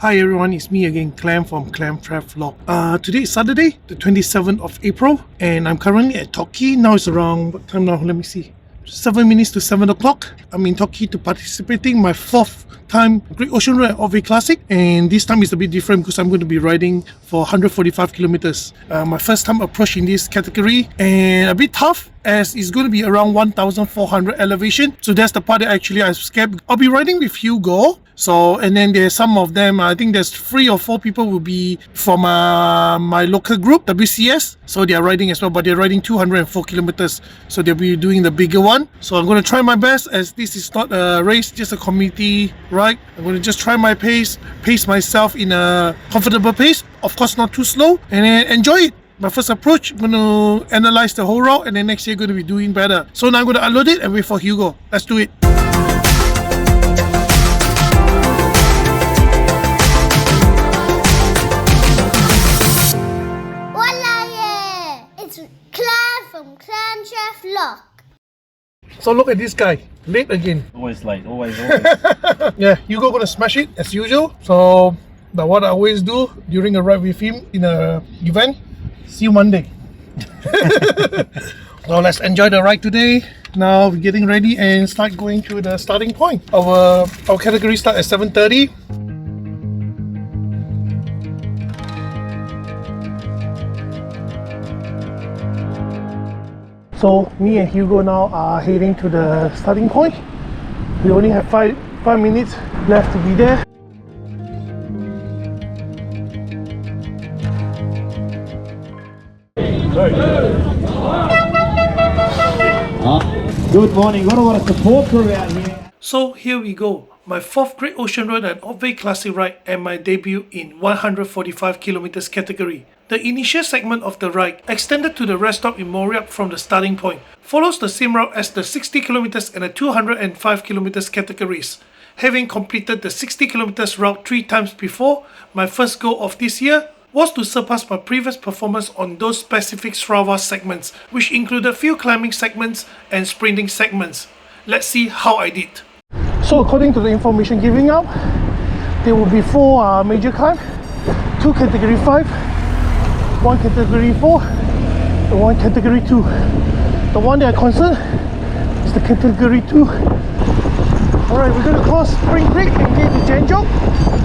Hi everyone, it's me again, Clem from clemtravlog. Today is Saturday, the 27th of April, and I'm currently at TICKR. Now it's around, what time now? Let me see. 7 minutes to 7 o'clock. I'm in TICKR to participating my 4th time Great Ocean Road Otway Classic, and this time is a bit different because I'm going to be riding for 145 kilometers. My first time approach in this category, and a bit tough as it's going to be around 1,400 elevation. So that's the part that actually I'm scared. I'll be riding with Hugo. So, and then there's some of them, I think there's 3 or 4 people will be from my local group, WCS. So they are riding as well, but they're riding 204 kilometers. So they'll be doing the bigger one. So I'm going to try my best, as this is not a race, just a community ride. I'm going to just try my pace myself in a comfortable pace. Of course, not too slow, and then enjoy it. My first approach, I'm going to analyze the whole route, and then next year going to be doing better. So now I'm going to unload it and wait for Hugo. Let's do it. From clemtravlog. So look at this guy, late again. Always late, always. Yeah, Hugo gonna smash it as usual. So, but what I always do during a ride with him in a event, see you Monday. So let's enjoy the ride today. Now we're getting ready and start going to the starting point. Our category start at 7:30. So me and Hugo now are heading to the starting point. We only have 5 minutes left to be there. Good morning, got a lot of support crew out here. So here we go. My 4th Great Ocean Road and Otway Classic ride and my debut in 145 kilometers category. The initial segment of the ride, extended to the rest stop in Moria from the starting point, follows the same route as the 60 kilometers and the 205 kilometers categories. Having completed the 60 kilometers route 3 times before, my first goal of this year was to surpass my previous performance on those specific Strava segments, which included few climbing segments and sprinting segments. Let's see how I did. So according to the information giving out, there will be 4 major climb, 2 category 5, 1 category 4, and 1 category 2. The one that I'm concerned is the category 2. Alright, we're going to cross Spring Creek and get to Janjok.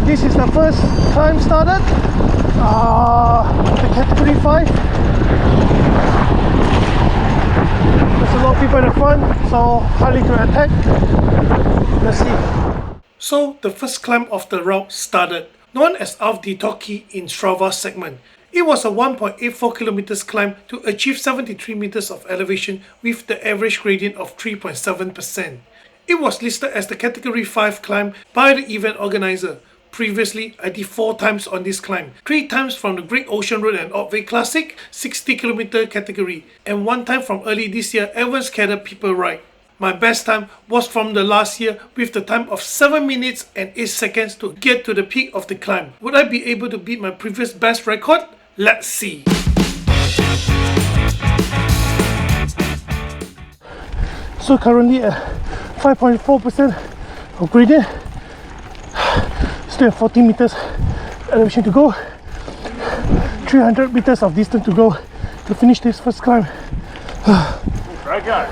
This is the first climb started. The category 5. There's a lot of people in the front, so highly to attack. Let's see. So the first climb of the route started, known as Auf die TICKR in Strava segment. It was a 1.84 kilometers climb to achieve 73 meters of elevation with the average gradient of 3.7%. It was listed as the category 5 climb by the event organizer. Previously, I did 4 times on this climb, 3 times from the Great Ocean Road and Otway Classic 60 km category, and 1 time from early this year Evans Cadence People Ride. My best time was from the last year with the time of 7 minutes and 8 seconds to get to the peak of the climb. Would I be able to beat my previous best record? Let's see. So currently at 5.4% of gradient. Still have 40 meters elevation to go. 300 meters of distance to go to finish this first climb. Right, go.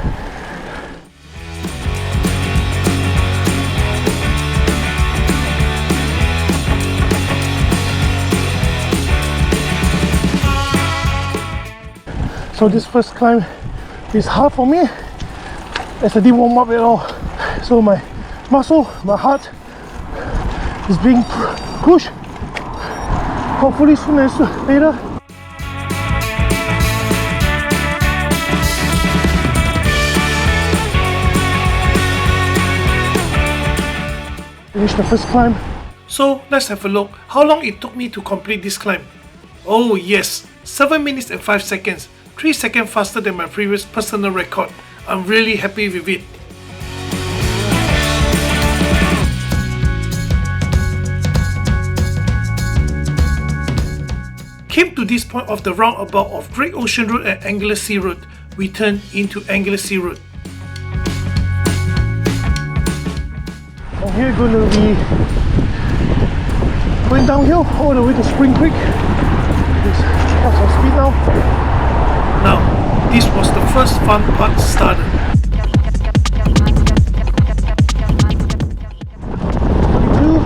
So this first climb is hard for me as I didn't warm up at all. So my muscle, my heart is being pushed. Hopefully soon as later. Finish the first climb. So let's have a look how long it took me to complete this climb. Oh yes, 7 minutes and 5 seconds. 3 seconds faster than my previous personal record. I'm really happy with it. Came to this point of the roundabout of Great Ocean Road and Anglesey Road. We turned into Anglesey Road. From here going to be Going downhill all the way to Spring Creek. Just have some speed now. Now, this was the first fun part started. 42,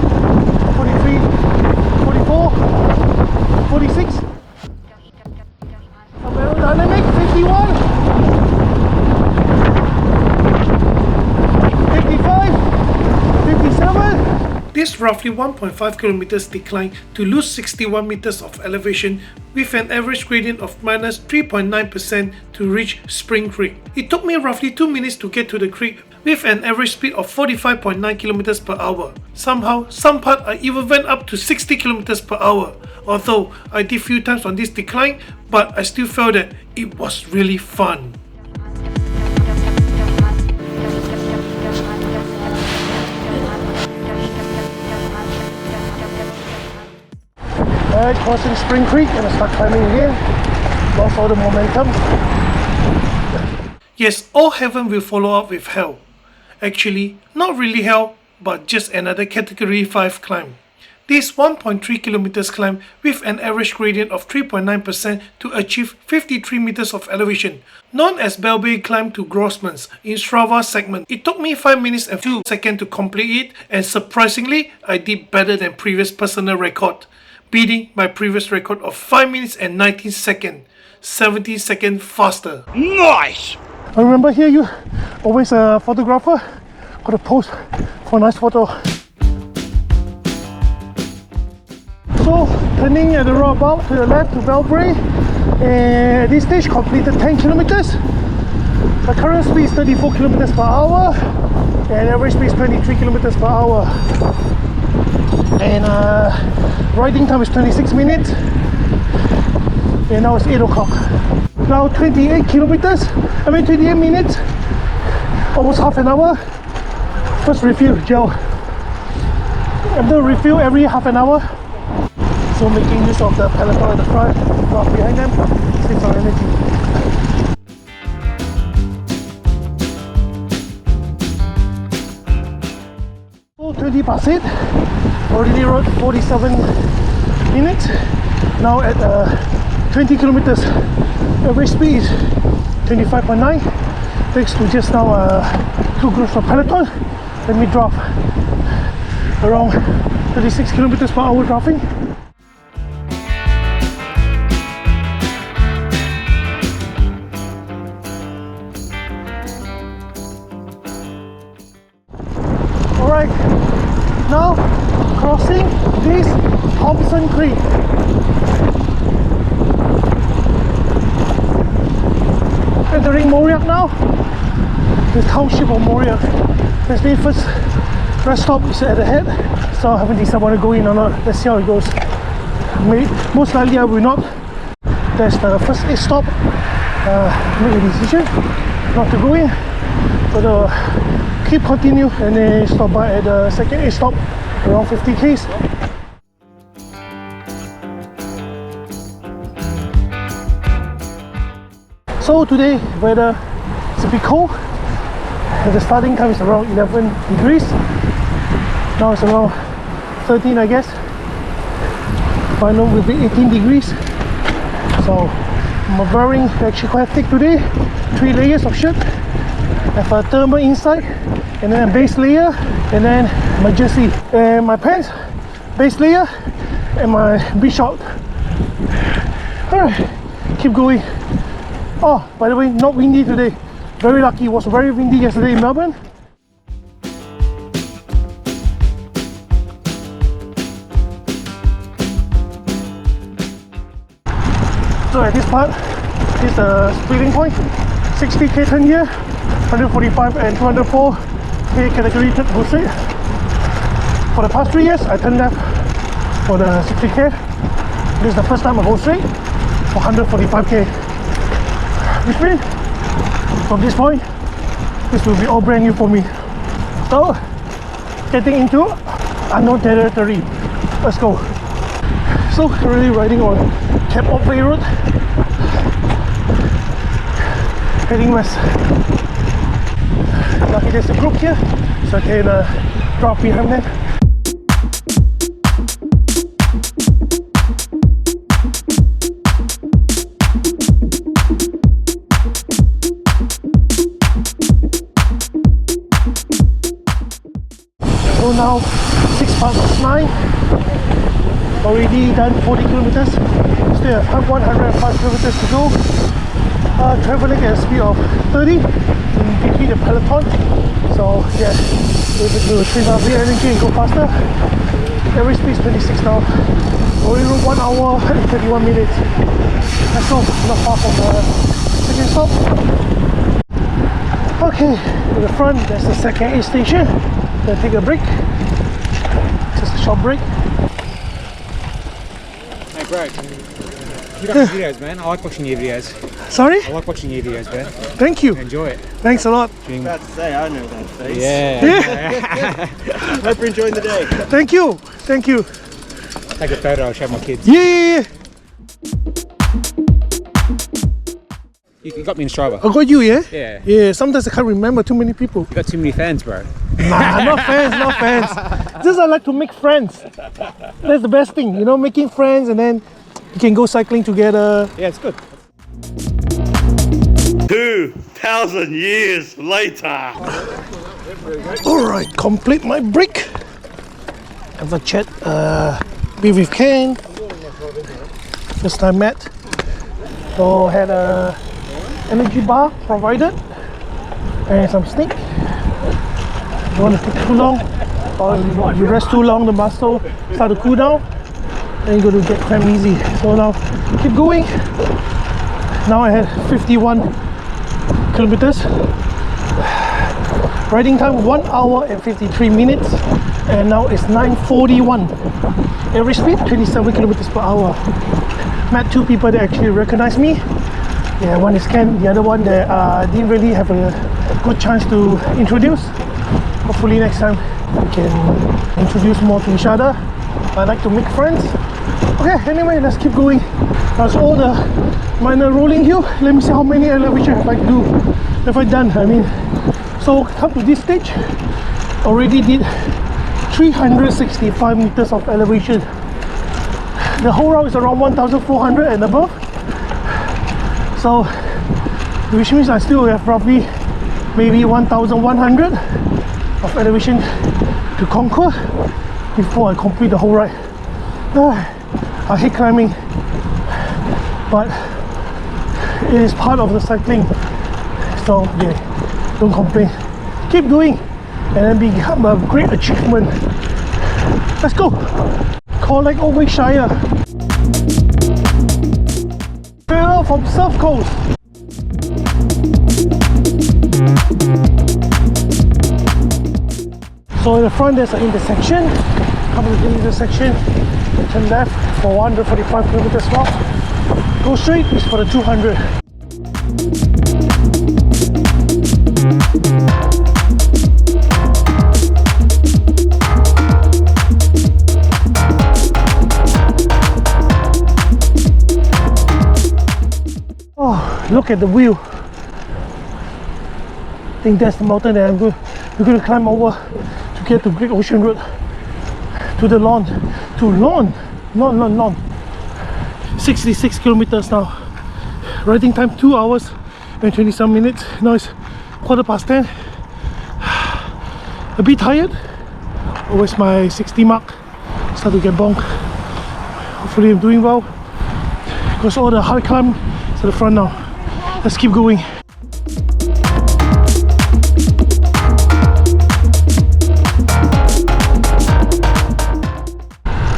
43, 44, 46. Some aerodynamic, 51. 55, 57. This roughly 1.5 kilometers decline to lose 61 meters of elevation with an average gradient of minus 3.9% to reach Spring Creek. It took me roughly 2 minutes to get to the creek with an average speed of 45.9 kilometers per hour. Somehow, some part I even went up to 60 kilometers per hour. Although I did few times on this decline, but I still felt that it was really fun. Alright, crossing Spring Creek and I start climbing again. Lost all the momentum. Yes, all heaven will follow up with hell. Actually, not really hell, but just another category 5 climb. This 1.3 kilometers climb with an average gradient of 3.9% to achieve 53 meters of elevation, known as Bell Bay Climb to Grossman's in Strava segment. It took me 5 minutes and 2 seconds to complete it, and surprisingly, I did better than previous personal record, beating my previous record of 5 minutes and 19 seconds, 70 seconds faster. Nice! I remember here you always a photographer, got to pose for a nice photo. So, turning at the roundabout to the left to Belbray, and at this stage completed 10 kilometers. The current speed is 34 kilometers per hour, and average speed is 23 kilometers per hour. And riding time is 26 minutes, and now it's 8 o'clock. Now 28 kilometers, 28 minutes, almost half an hour. First refill gel. I'm going to refill every half an hour. So making use of the peloton at the front, not behind them, saves our energy. So 20 past 8, already rode 47 minutes. Now at 20 kilometers, average speed is 25.9. Thanks to just now 2 groups of peloton. Let me drop around 36 kilometers per hour dropping. Alright, now crossing this Thompson Creek. Entering Moria now, the township of Moria. Let's be first rest stop is at the head, so I haven't decided I want to go in or not. Let's see how it goes. Most likely I will not. That's the first aid stop. Make a decision not to go in, but keep continue and then stop by at the second aid stop around 50 k's. So today weather is a bit cold. The starting time is around 11 degrees. Now it's around 13 I guess. Final will be 18 degrees. So I'm wearing actually quite thick today. 3 layers of shirt. I have a thermal inside, and then a base layer, and then my jersey and my pants, base layer, and my B-short. Alright, keep going. Oh, by the way, not windy today. Very lucky, it was very windy yesterday in Melbourne. So at this part, this is the splitting point. 60k turn here, 145 and 204k category turn bull straight. For the past 3 years, I turned left for the 60k. This is the first time I go straight for 145k. Which means, from this point, this will be all brand new for me. So, getting into unknown territory. Let's go. So, currently riding on Otway Road, heading west. Lucky there's a group here, so I can drop behind them. now 9:06. Already done 40 kilometers. Still have 105 kilometers to go. Traveling at a speed of 30 in between the peloton. So yeah, able to train up the energy and go faster. Average speed is 26 now. Already rode 1 hour and 31 minutes. Let's go, not far from the second stop. Okay, to the front there's the second aid station. Gonna take a break. Just a short break. Hey bro, keep up the videos, man. I like watching your videos. Sorry? I like watching your videos, man. Thank you. Enjoy it. Thanks a lot. About to say, I know that face. Yeah. Hope you're enjoying the day. Thank you. Thank you. Take a photo, I'll show my kids. Yeah. You got me in Strava. I got you, yeah? Yeah. Yeah, sometimes I can't remember too many people. You got too many fans, bro. Nah, not fans, not fans. Just I like to make friends. That's the best thing, you know, making friends and then you can go cycling together. Yeah, it's good. 2,000 years later. Alright, complete my break. Have a chat with Ken. First time met. So had a energy bar provided and some steak. Don't want to take too long, or you rest too long, the muscle start to cool down and you're going to get cramp easy. So now keep going. Now I had 51 kilometers. Riding time 1 hour and 53 minutes, and now it's 9:41. Average speed 27 kilometers per hour. Met two people that actually recognize me. Yeah, one is Ken, the other one that didn't really have a good chance to introduce. Hopefully next time we can introduce more to each other. I like to make friends. Okay, anyway, let's keep going. That's all the minor rolling hill. Let me see how many elevation have I done. I mean, so come to this stage, already did 365 meters of elevation. The whole route is around 1,400 and above. So, which means I still have roughly maybe 1,100 of elevation to conquer before I complete the whole ride. I hate climbing, but it is part of the cycling. So yeah, don't complain. Keep doing, and then become a great achievement. Let's go. Collect Otway Shire. Farewell from South Coast. So in the front there's an intersection. Come to the intersection, turn left for 145 kilometers walk. Go straight is for the 200. Oh, look at the view. I think that's the mountain that we're going to climb over to get to Great Ocean Road. To the Lorne. To Lorne. Lorne. 66 kilometers now. Riding time 2 hours and 27 minutes. Now it's 10:15. A bit tired. Always my 60 mark. Start to get bonk. Hopefully I'm doing well. Because all the hard climb to the front now. Let's keep going.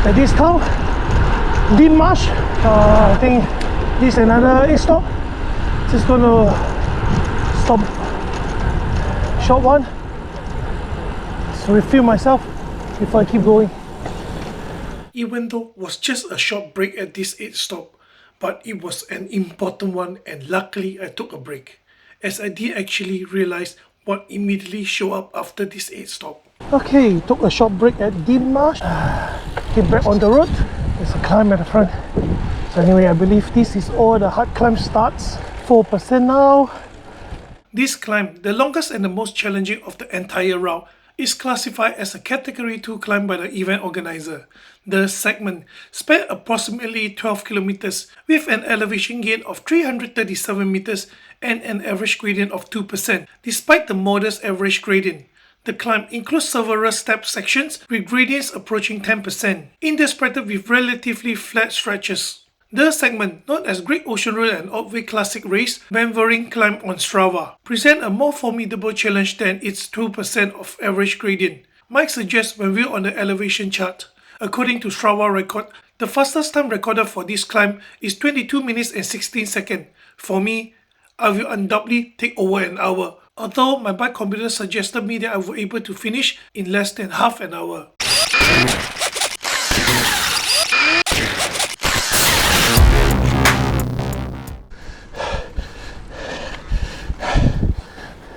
At this town, Deans Marsh. I think this is another 8 stop. Just gonna stop short one. So refill myself before I keep going. Even though it was just a short break at this 8 stop, but it was an important one, and luckily I took a break, as I did actually realize what immediately showed up after this 8 stop. Okay, took a short break at Deans Marsh. Get back on the road. There's a climb at the front. So anyway, I believe this is all the hard climb starts. 4% now. This climb, the longest and the most challenging of the entire route, is classified as a Category 2 climb by the event organizer. The segment spanned approximately 12 kilometers with an elevation gain of 337 meters and an average gradient of 2%. Despite the modest average gradient, The climb includes several step sections with gradients approaching 10%, interspersed with relatively flat stretches. The segment, known as Great Ocean Rail and Otway Classic Race, Vanvering climb on Strava, present a more formidable challenge than its 2% of average gradient. Mike suggests when viewed on the elevation chart. According to Strava record, the fastest time recorded for this climb is 22 minutes and 16 seconds. For me, I will undoubtedly take over an hour, although my bike computer suggested me that I was able to finish in less than half an hour.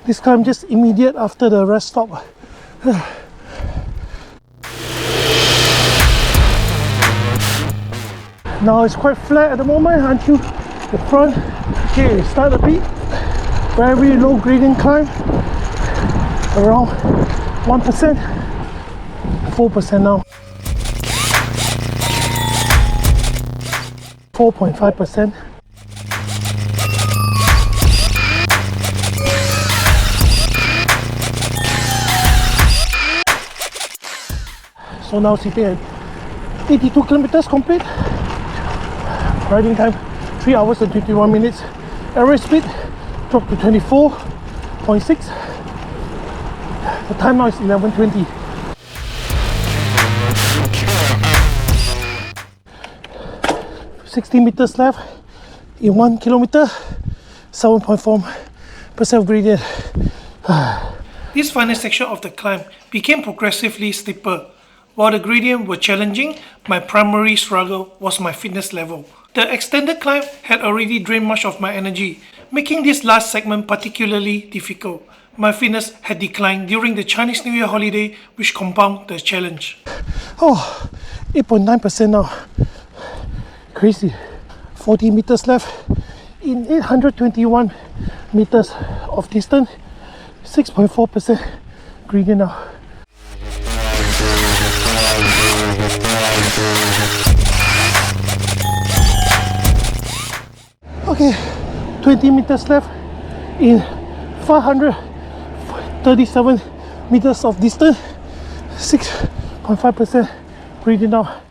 This climb just immediate after the rest stop. Now it's quite flat at the moment until the front. Okay, start a bit. Very low gradient climb. Around 1%. 4% now. 4.5%. So now sitting at 82 kilometers complete. Riding time 3 hours and 21 minutes. Average speed dropped to 24.6. The time now is 11:20. $60 meters left in 1 kilometer, 7.4% gradient. This final section of the climb became progressively steeper. While the gradient were challenging, my primary struggle was my fitness level. The extended climb had already drained much of my energy, making this last segment particularly difficult. My fitness had declined during the Chinese New Year holiday, which compounded the challenge. 8.9% now. Crazy. 40 meters left in 821 meters of distance. 6.4% gradient now. Okay, 20 meters left in 537 meters of distance. 6.5% gradient now.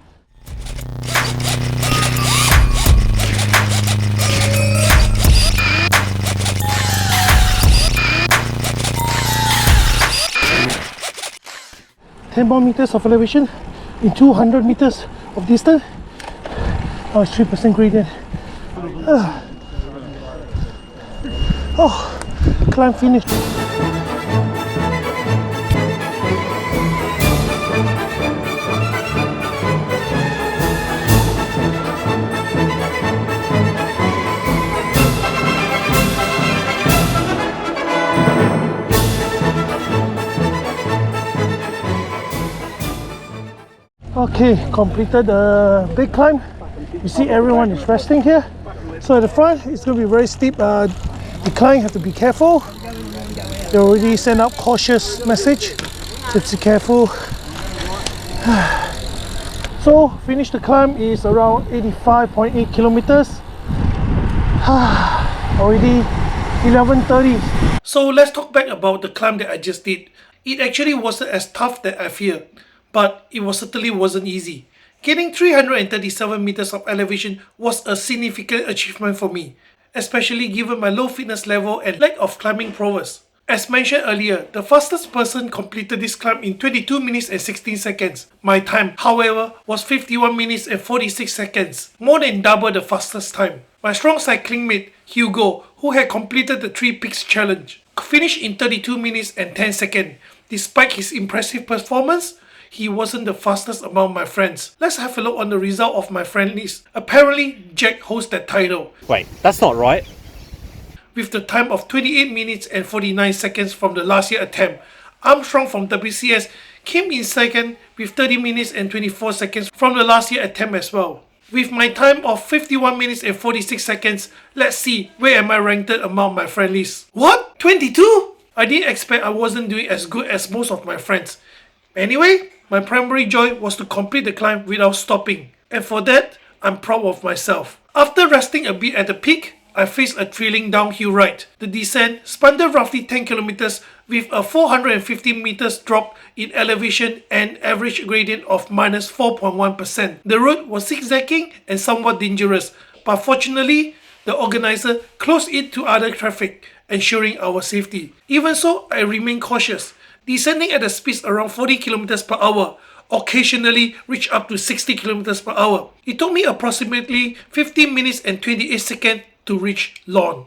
Ten more meters of elevation in 200 meters of distance. Now it's 3% gradient. Climb finished. Okay, completed the big climb. You see everyone is resting here. So at the front, it's going to be very steep decline, have to be careful. They already sent out cautious message, just be careful. So finish the climb is around 85.8 kilometers. Already 11:30. So let's talk back about the climb that I just did. It actually wasn't as tough that I feared, but it certainly wasn't easy. Getting 337 meters of elevation was a significant achievement for me, especially given my low fitness level and lack of climbing prowess. As mentioned earlier, the fastest person completed this climb in 22 minutes and 16 seconds. My time, however, was 51 minutes and 46 seconds, more than double the fastest time. My strong cycling mate, Hugo, who had completed the 3 Peaks challenge, finished in 32 minutes and 10 seconds. Despite his impressive performance, he wasn't the fastest among my friends. Let's have a look on the result of my friend list. Apparently, Jack holds that title. Wait, that's not right. With the time of 28 minutes and 49 seconds from the last year attempt. Armstrong from WCS came in second with 30 minutes and 24 seconds from the last year attempt as well. With my time of 51 minutes and 46 seconds, let's see where am I ranked among my friend list. What? 22? I didn't expect I wasn't doing as good as most of my friends. Anyway, my primary joy was to complete the climb without stopping. And for that, I'm proud of myself. After resting a bit at the peak, I faced a thrilling downhill ride. The descent spanned roughly 10 kilometers with a 450 meters drop in elevation and average gradient of minus 4.1%. The road was zigzagging and somewhat dangerous, but fortunately, the organizer closed it to other traffic, ensuring our safety. Even so, I remained cautious, descending at a speed around 40 kilometers per hour, occasionally reach up to 60 kilometers per hour. It took me approximately 15 minutes and 28 seconds to reach Lorne.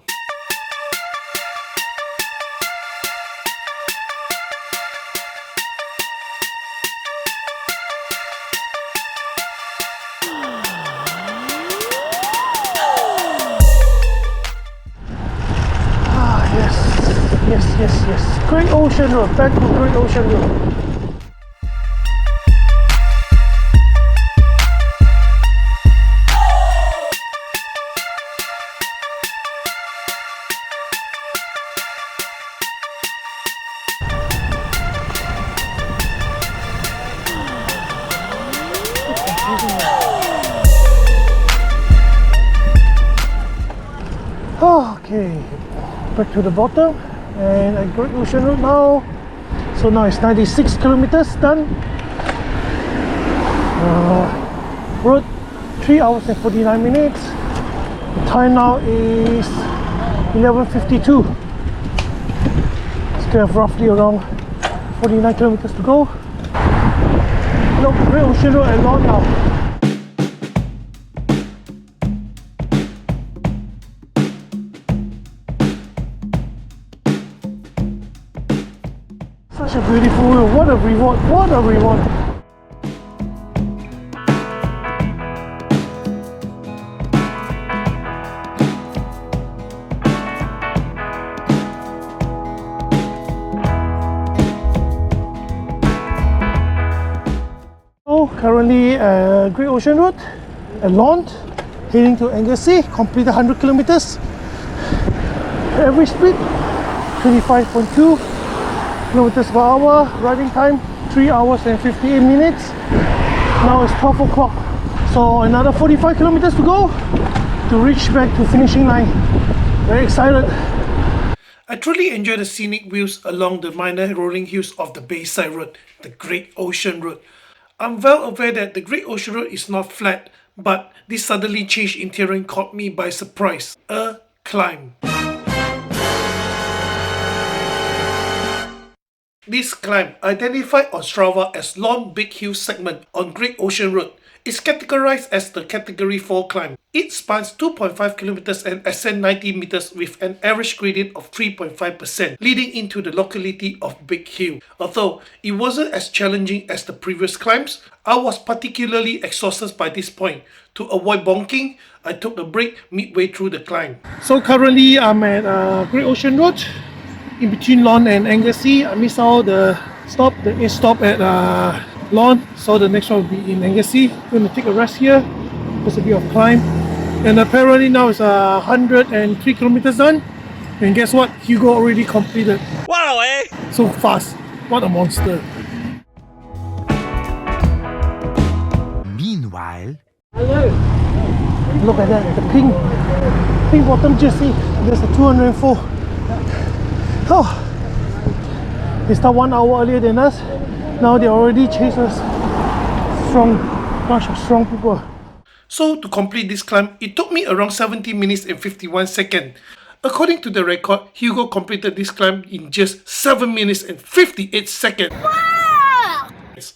Yes. Great Ocean Road, back to Great Ocean Road. Okay, back to the bottom and at Great Ocean Road now. So now it's 96 kilometers done. Road 3 hours and 49 minutes. The time now is 11:52. Still have roughly around 49 kilometers to go. Look, Great Ocean Road and Lorne now. Such a beautiful road, what a reward, what a reward. So currently Great Ocean Road at Lorne, heading to Anglesey, completed 100 kilometers. Average speed 25.2 kilometers per hour, riding time 3 hours and 58 minutes. Now it's 12 o'clock, so another 45 kilometers to go to reach back to finishing line. Very excited. I truly enjoy the scenic views along the minor rolling hills of the Bayside Road, the Great Ocean Road. I'm well aware that the Great Ocean Road is not flat, but this suddenly change in terrain caught me by surprise. A climb. This climb, identified on Strava as Lorne Big Hill segment on Great Ocean Road, is categorized as the Category 4 climb. It spans 2.5 kilometers and ascends 90 meters with an average gradient of 3.5%, leading into the locality of Big Hill. Although it wasn't as challenging as the previous climbs, I was particularly exhausted by this point. To avoid bonking, I took a break midway through the climb. So currently I'm at Great Ocean Road, in between Lorne and Anglesey. I missed out the stop, the A stop at Lorne, so the next one will be in Anglesey. Going to take a rest here. There's a bit of climb, and apparently now it's 103 kilometers done. And guess what? Hugo already completed. Wow, eh? So fast. What a monster. Meanwhile, Look at that, the pink bottom jersey. There's a 204. Oh, they start 1 hour earlier than us. Now they already chase us. Strong, bunch of strong people. So to complete this climb, it took me around 70 minutes and 51 seconds. According to the record, Hugo completed this climb in just 7 minutes and 58 seconds. Wow! It's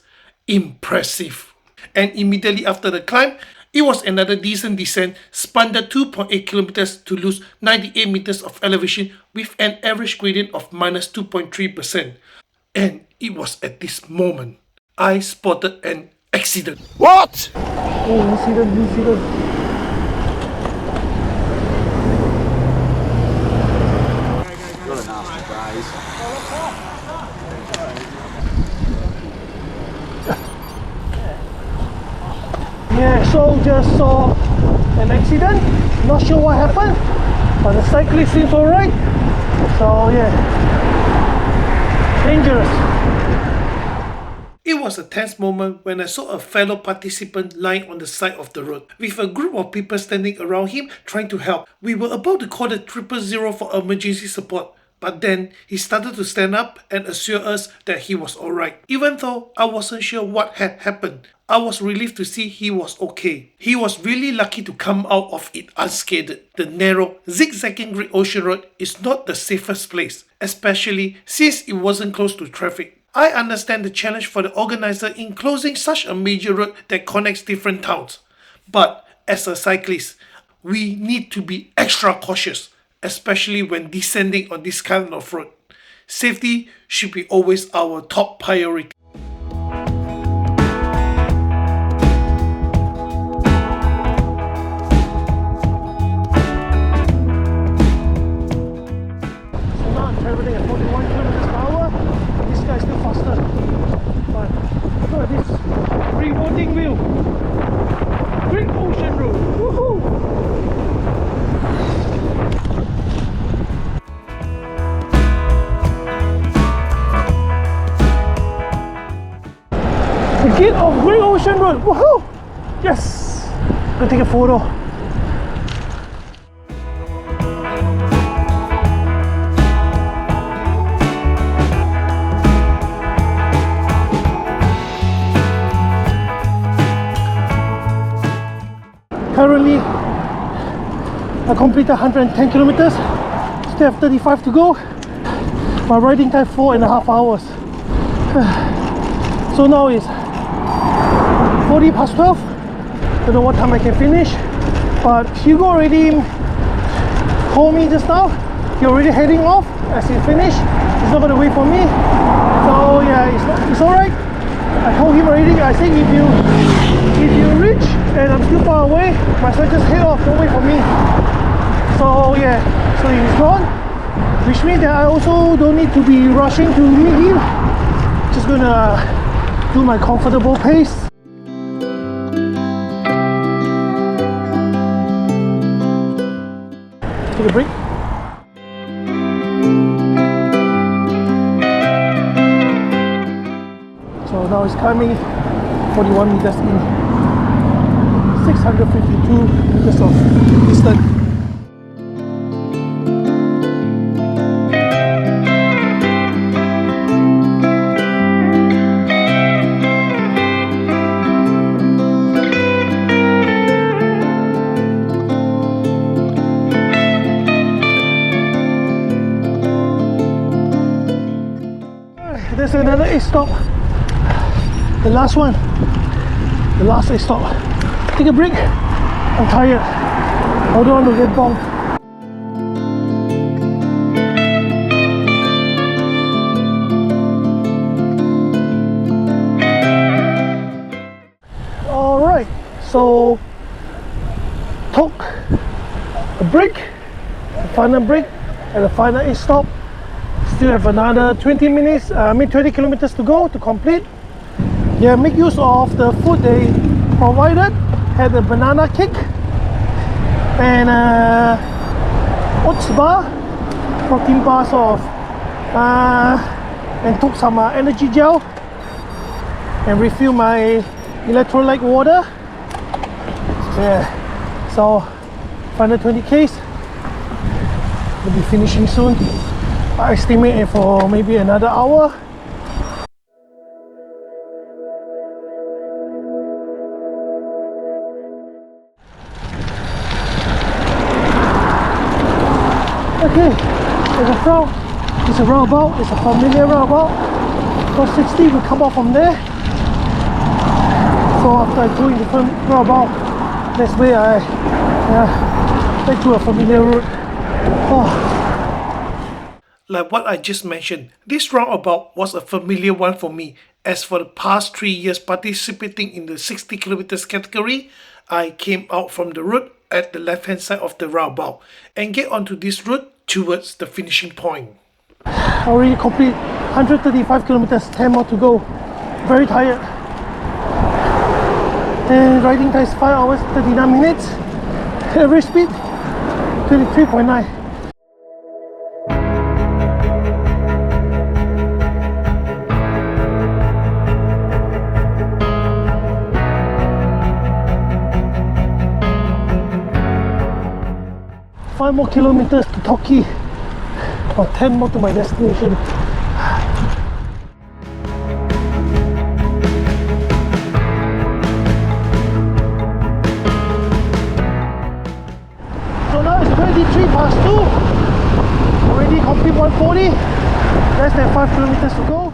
impressive. And immediately after the climb, it was another decent descent, spanned 2.8 kilometers to lose 98 meters of elevation with an average gradient of minus 2.3%. And it was at this moment I spotted an accident. What? Oh, incident. Yeah, so just saw an accident. Not sure what happened, but the cyclist seems alright. So yeah, dangerous. It was a tense moment when I saw a fellow participant lying on the side of the road, with a group of people standing around him trying to help. We were about to call the 000 for emergency support, but then he started to stand up and assure us that he was alright. Even though I wasn't sure what had happened, I was relieved to see he was okay. He was really lucky to come out of it unscathed. The narrow, zigzagging Great Ocean Road is not the safest place, especially since it wasn't close to traffic. I understand the challenge for the organizer in closing such a major road that connects different towns. But as a cyclist, we need to be extra cautious, especially when descending on this kind of road. Safety should be always our top priority. So now I'm traveling at 41 kilometers per hour. This guy is still faster. But look at this rewarding view. Great Ocean Road. Woohoo! The gate of Great Ocean Road. Woohoo! Yes! Go take a photo. Currently, I completed 110 kilometers. Still have 35 to go. My riding time 4.5 hours. So now it's 40 past 12. Don't know what time I can finish. But Hugo already told me just now. He's already heading off as he finished. He's not gonna wait for me. So yeah, it's alright. I told him already. I said if you reach and I'm still far away, might as well just head off, don't wait for me. So yeah, so he's gone, which means that I also don't need to be rushing to meet him. Just gonna do my comfortable pace. Take a break. So now it's climbing 41 meters in. 652 meters of distance. There's another 8 stop. The last one. The last 8 stop. Take a break. I'm tired. I don't want to get bombed. Alright, so took a break, the final break, and the final 8 stop. Still have another 20 minutes, 20 kilometers to go to complete. Yeah, make use of the food they provided. Had a banana cake and oats bar, protein bar sort of, and took some energy gel and refill my electrolyte water. Yeah, so final 20 Ks. We'll be finishing soon. I estimate it for maybe another hour. Okay, it's a roundabout, it's a familiar roundabout. Cross 60, we come out from there. So after I go in the roundabout, that's where I take to a familiar route. Oh. Like what I just mentioned, this roundabout was a familiar one for me, as for the past 3 years participating in the 60 kilometers category, I came out from the route at the left hand side of the roundabout and get onto this route towards the finishing point. Already complete 135 kilometers, 10 more to go. Very tired. And riding time is 5 hours 39 minutes. Average speed 23.9. 5 more kilometers to Torquay, or 10 more to my destination. So now it's 23 past 2. Already complete 140. Less than 5 kilometers to go.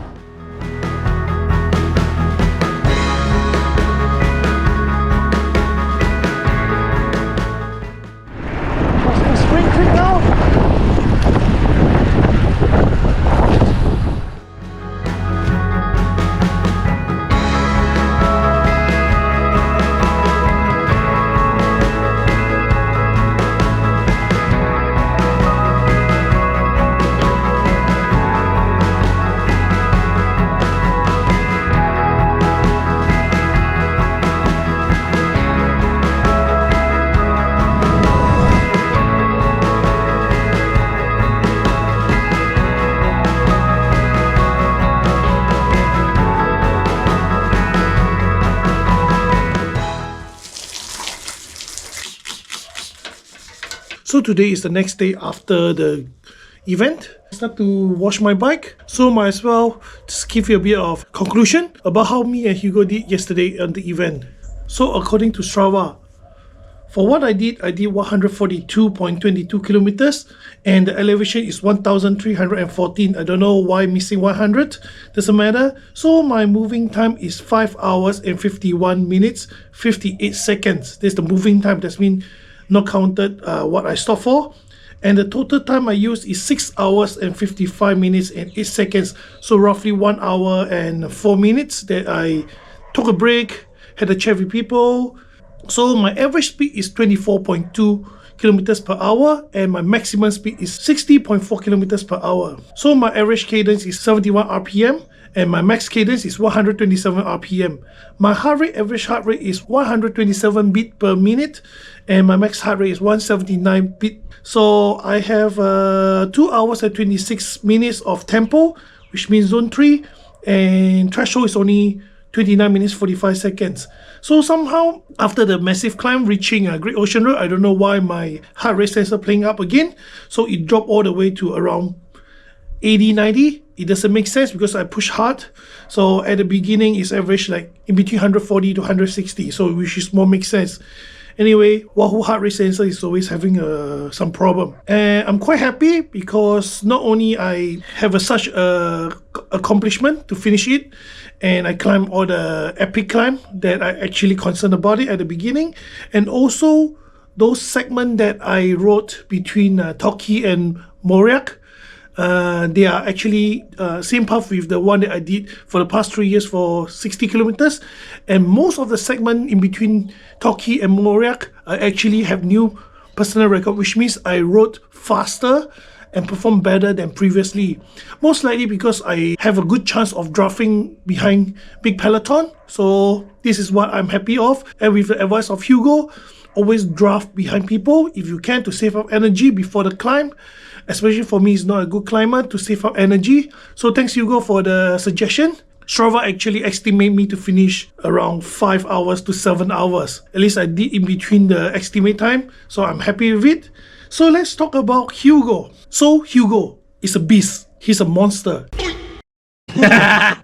So today is the next day after the event. I start to wash my bike, so might as well just give you a bit of conclusion about how me and Hugo did yesterday on the event. So according to Strava, for what I did 142.22 kilometers and the elevation is 1,314. I don't know why missing 100, doesn't matter. So my moving time is 5 hours and 51 minutes 58 seconds. That's the moving time. That's mean not counted what I stopped for. And the total time I used is 6 hours and 55 minutes and 8 seconds. So roughly 1 hour and 4 minutes that I took a break, had a chat with people. So my average speed is 24.2 kilometers per hour and my maximum speed is 60.4 kilometers per hour. So my average cadence is 71 RPM and my max cadence is 127 RPM. My average heart rate is 127 beat per minute and my max heart rate is 179 beat. So I have 2 hours and 26 minutes of tempo, which means zone 3, and threshold is only 29 minutes 45 seconds. So somehow after the massive climb reaching Great Ocean Road, I don't know why my heart rate sensor playing up again, so it dropped all the way to around 80-90. It doesn't make sense because I push hard. So at the beginning it's average like in between 140 to 160, so which is more makes sense. Anyway, Wahoo heart rate sensor is always having some problem, and I'm quite happy because not only I have such a accomplishment to finish it, and I climbed all the epic climb that I actually concerned about it at the beginning, and also those segments that I rode between Torquay and Moria. They are actually same path with the one that I did for the past 3 years for 60 kilometers, and most of the segment in between Torquay and Moria I actually have new personal record, which means I rode faster and perform better than previously. Most likely because I have a good chance of drafting behind big peloton, so this is what I'm happy of. And with the advice of Hugo, always draft behind people if you can to save up energy before the climb. Especially for me, it's not a good climber to save up energy. So thanks Hugo for the suggestion. Strava actually estimate me to finish around 5 hours to 7 hours. At least I did in between the estimate time, so I'm happy with it. So let's talk about Hugo. So Hugo is a beast. He's a monster.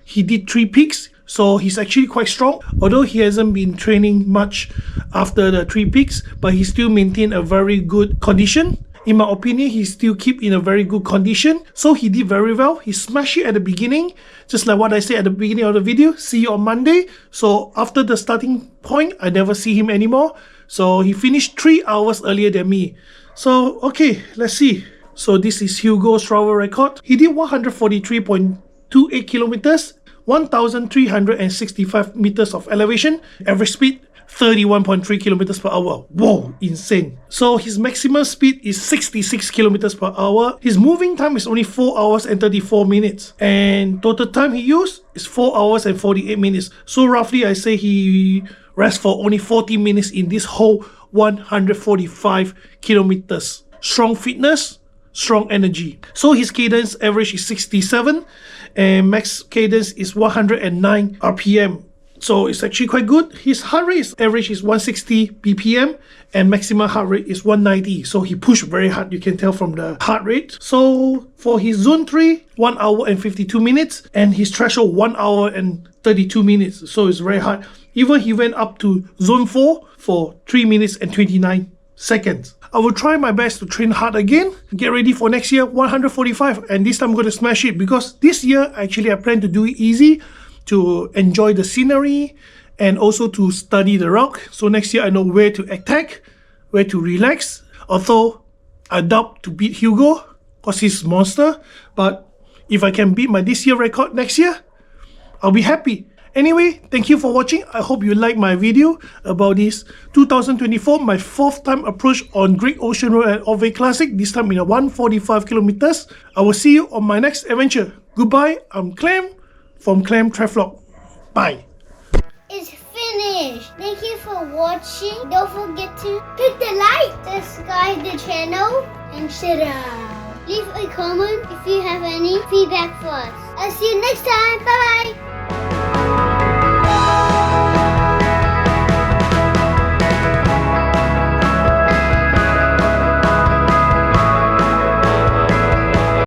He did 3 peaks, so he's actually quite strong. Although he hasn't been training much after the 3 peaks, but he still maintained a very good condition. In my opinion, he still keep in a very good condition. So he did very well. He smashed it at the beginning. Just like what I said at the beginning of the video. See you on Monday. So after the starting point, I never see him anymore. So he finished 3 hours earlier than me. So, okay, let's see. So this is Hugo's Strava record. He did 143.28 kilometers, 1,365 meters of elevation, average speed 31.3 kilometers per hour. Whoa, insane. So his maximum speed is 66 kilometers per hour. His moving time is only 4 hours and 34 minutes. And total time he used is 4 hours and 48 minutes. So roughly I say he rests for only 40 minutes in this whole 145 kilometers. Strong fitness, strong energy. So his cadence average is 67 and max cadence is 109 RPM. So it's actually quite good. His heart rate average is 160 BPM and maximum heart rate is 190. So he pushed very hard, you can tell from the heart rate. So for his zone 3, 1 hour and 52 minutes and his threshold 1 hour and 32 minutes. So it's very hard. Even he went up to zone 4 for 3 minutes and 29 seconds. I will try my best to train hard again. Get ready for next year, 145, and this time I'm going to smash it because this year actually I plan to do it easy, to enjoy the scenery and also to study the rock. So next year I know where to attack, where to relax. Although I doubt to beat Hugo because he's a monster, but if I can beat my this year record next year, I'll be happy. Anyway, thank you for watching. I hope you like my video about this 2024, my 4th time approach on Great Ocean Road and Otway Classic, this time in a 145 kilometers. I will see you on my next adventure. Goodbye, I'm Clem from clemtravlog. Bye. It's finished. Thank you for watching. Don't forget to click the like, subscribe the channel, and share it out. Leave a comment if you have any feedback for us. I'll see you next time. Bye bye.